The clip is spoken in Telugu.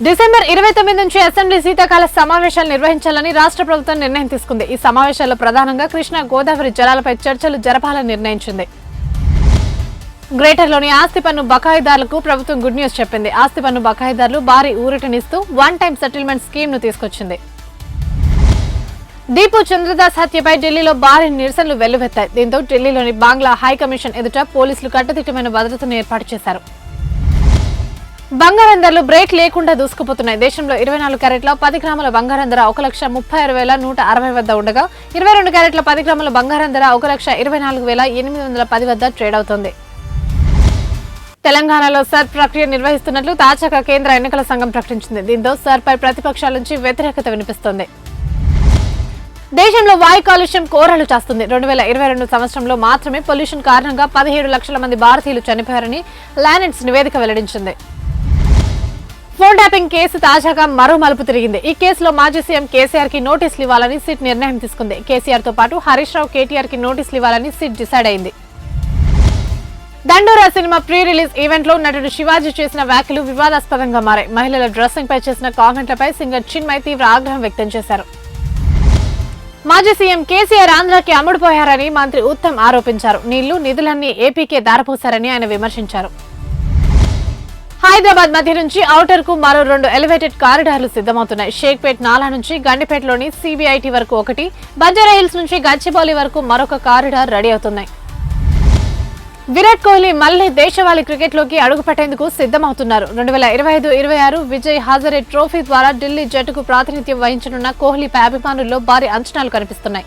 డిసెంబర్ 29 నుంచి అసెంబ్లీ శీతాకాల సమావేశాలు నిర్వహించాలని రాష్ట్ర ప్రభుత్వం నిర్ణయం తీసుకుంది. ఈ సమావేశాల్లో ప్రధానంగా కృష్ణా గోదావరి జలాలపై చర్చలు జరపాలని నిర్ణయించింది. గ్రేటర్లోని ఆస్తి పన్ను బకాయిదారులకు ప్రభుత్వం గుడ్ న్యూస్ చెప్పింది. ఆస్తి పన్ను బకాయిదారులు భారీ ఊరటనిస్తూ వన్ టైం సెటిల్మెంట్ స్కీమ్ ను తీసుకొచ్చింది. దీపు చంద్రదాస్ హత్యపై ఢిల్లీలో భారీ నిరసనలు వెల్లువెత్తాయి. దీంతో ఢిల్లీలోని బంగ్లా హైకమిషన్ ఎదుట పోలీసులు కట్టుదిట్టమైన భద్రతను ఏర్పాటు చేశారు. బంగారం ధరలు బ్రేక్ లేకుండా దూసుకుపోతున్నాయి. దేశంలో 24 క్యారెట్ల 10 గ్రాముల బంగారం ధర 1,36,160 వద్ద ఉండగా 22 క్యారెట్ల 10 గ్రాముల బంగారం ధర 1,24,810 వద్ద ట్రేడ్ అవుతోంది. తెలంగాణలో సర్ ప్రక్రియ నిర్వహిస్తున్నట్లు తాజాగా కేంద్ర ఎన్నికల సంఘం ప్రకటించింది. దీంతో సర్పై ప్రతిపక్షాల నుంచి వ్యతిరేకత వినిపిస్తోంది. దేశంలో వాయు కాలుష్యం కోరలు చాస్తుంది. 2022 సంవత్సరంలో మాత్రమే పొల్యూషన్ కారణంగా 17 లక్షల మంది భారతీయులు చనిపోయారని లానెట్స్ నివేదిక వెల్లడించింది. ఫోన్ ట్యాపింగ్ కేసు తాజాగా మరో మలుపు తిరిగింది. ఈ కేసులో మాజీ సీఎం కేసీఆర్ కి నోటీసులు ఇవ్వాలని సిట్ నిర్ణయం తీసుకుంది. కేసీఆర్ తో పాటు హరీష్ రావు, కేటీఆర్ కి నోటీసులు ఇవ్వాలని సిట్ డిసైడ్ అయింది. దండోరా సినిమా ప్రీ రిలీజ్ ఈవెంట్ లో నటుడు శివాజీ చేసిన వ్యాఖ్యలు వివాదాస్పదంగా మారాయి. మహిళల డ్రెస్సింగ్ పై చేసిన కామెంట్లపై సింగర్ చిన్మయ్ తీవ్ర ఆగ్రహం వ్యక్తం చేశారు. మాజీ సీఎం కేసీఆర్ ఆంధ్రాకి అమ్ముడుపోయారని మంత్రి ఉత్తమ్ ఆరోపించారు. నిధులన్నీ ఏపీకే దారపోశారని ఆయన విమర్శించారు. హైదరాబాద్ మధ్య నుంచి ఔటర్ కు మరో 2 ఎలివేటెడ్ కారిడార్లు సిద్ధమవుతున్నాయి. షేక్పేట్ నాలా నుంచి గండిపేటలోని సిబిఐటి వరకు ఒకటి, బంజారాహిల్స్ నుంచి గచ్చిబౌలి వరకు మరొక కారిడార్ రెడీ అవుతున్నాయి. విరాట్ కోహ్లీ మళ్లీ దేశవాళీ క్రికెట్ లోకి అడుగుపెట్టేందుకు సిద్ధమవుతున్నారు. 2025-26 విజయ్ హజారే ట్రోఫీ ద్వారా ఢిల్లీ జట్టుకు ప్రాతినిధ్యం వహించనున్న కోహ్లీపై అభిమానుల్లో భారీ అంచనాలు కనిపిస్తున్నాయి.